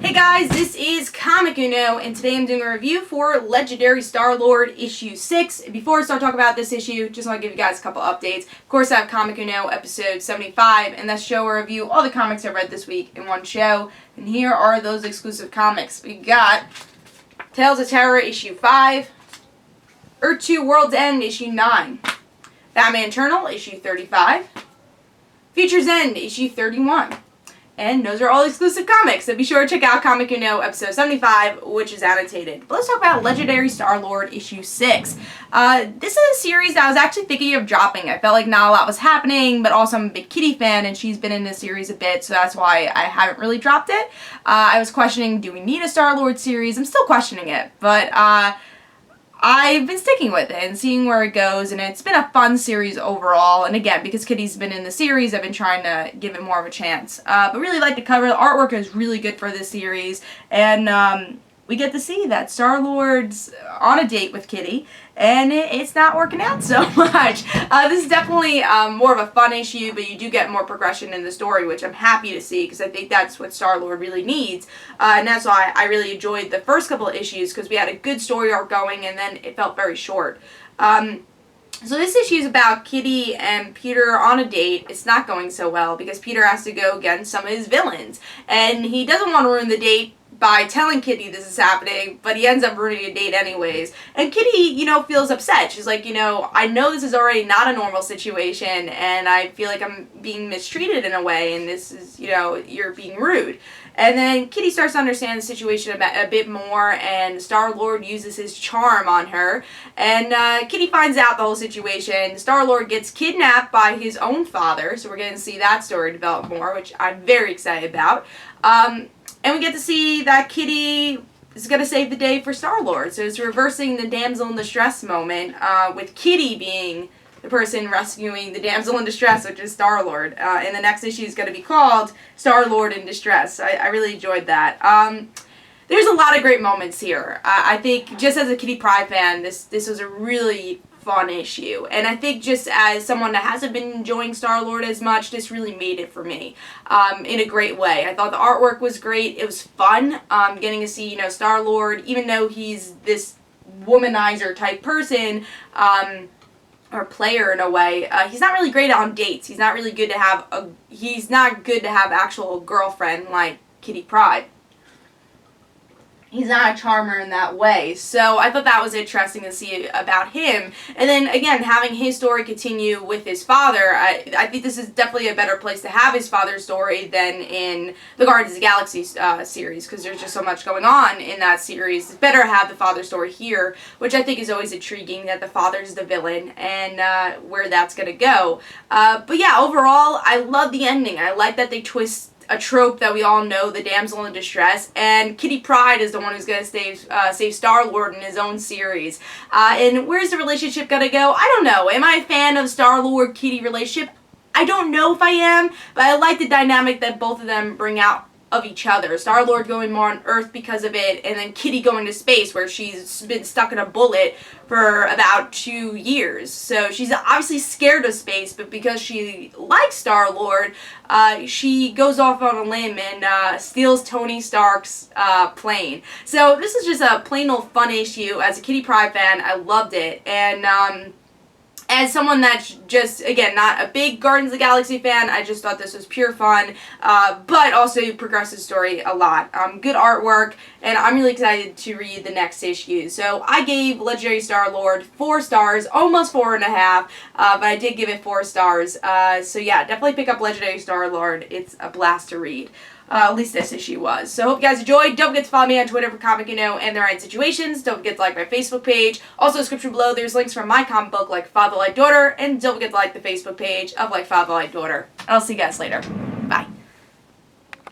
Hey guys, this is Comic Uno, and today I'm doing a review for Legendary Star-Lord issue 6. Before I start talking about this issue, just want to give you guys a couple updates. Of course, I have Comic Uno episode 75, and that's show or review all the comics I read this week in one show. And here are those exclusive comics. We got Tales of Terror issue 5, Earth 2 World's End issue 9, Batman Eternal issue 35, Future's End issue 31. And those are all exclusive comics, so be sure to check out Comic Uno episode 75, which is annotated. But let's talk about Legendary Star-Lord issue 6. This is a series that I was actually thinking of dropping. I felt like not a lot was happening, but also I'm a big Kitty fan, and she's been in this series a bit, so that's why I haven't really dropped it. I was questioning, do we need a Star-Lord series? I'm still questioning it, but I've been sticking with it and seeing where it goes, and it's been a fun series overall. And again, because Kitty's been in the series, I've been trying to give it more of a chance. But really like the cover. The artwork is really good for this series, and we get to see that Star-Lord's on a date with Kitty, and it's not working out so much. This is definitely more of a fun issue, but you do get more progression in the story, which I'm happy to see, because I think that's what Star-Lord really needs. And that's why I really enjoyed the first couple of issues, because we had a good story arc going, and then it felt very short. So this issue is about Kitty and Peter on a date. It's not going so well, because Peter has to go against some of his villains, and he doesn't want to ruin the date by telling Kitty this is happening, but he ends up ruining a date anyways. And Kitty, feels upset. She's like, I know this is already not a normal situation, and I feel like I'm being mistreated in a way, and this is, you're being rude. And then Kitty starts to understand the situation a bit more, and Star-Lord uses his charm on her. And Kitty finds out the whole situation. Star-Lord gets kidnapped by his own father, so we're going to see that story develop more, which I'm very excited about. And we get to see that Kitty is going to save the day for Star-Lord. So it's reversing the damsel in distress moment, with Kitty being the person rescuing the damsel in distress, which is Star-Lord. And the next issue is going to be called Star-Lord in Distress. I really enjoyed that. There's a lot of great moments here. I think just as a Kitty Pryde fan, this was a really fun issue, and I think just as someone that hasn't been enjoying Star-Lord as much, this really made it for me in a great way. I thought the artwork was great. It was fun getting to see Star-Lord, even though he's this womanizer type person or player in a way. He's not really great on dates. He's not really good to have he's not good to have actual girlfriend like Kitty Pryde. He's not a charmer in that way. So I thought that was interesting to see about him. And then, again, having his story continue with his father, I think this is definitely a better place to have his father's story than in the Guardians of the Galaxy series, because there's just so much going on in that series. It's better to have the father's story here, which I think is always intriguing, that the father's the villain and where that's going to go. But yeah, overall, I love the ending. I like that they twist a trope that we all know, the damsel in distress, and Kitty Pryde is the one who's going to save Star-Lord in his own series. And where's the relationship going to go? I don't know. Am I a fan of Star-Lord-Kitty relationship? I don't know if I am, but I like the dynamic that both of them bring out of each other. Star-Lord going more on Earth because of it, and then Kitty going to space, where she's been stuck in a bullet for about 2 years. So she's obviously scared of space, but because she likes Star-Lord, she goes off on a limb and steals Tony Stark's plane. So this is just a plain old fun issue. As a Kitty Pryde fan, I loved it. And as someone that's just, again, not a big Guardians of the Galaxy fan, I just thought this was pure fun, but also progresses story a lot. Good artwork, and I'm really excited to read the next issue. So I gave Legendary Star-Lord 4 stars, almost 4.5, but I did give it 4 stars. So yeah, definitely pick up Legendary Star-Lord. It's a blast to read. At least this issue was. So hope you guys enjoyed. Don't forget to follow me on Twitter for Comic Uno and The Right Situations. Don't forget to like my Facebook page. Also, description below, there's links for my comic book, Like Father Like Daughter. And don't forget to like the Facebook page of Like Father Like Daughter. And I'll see you guys later.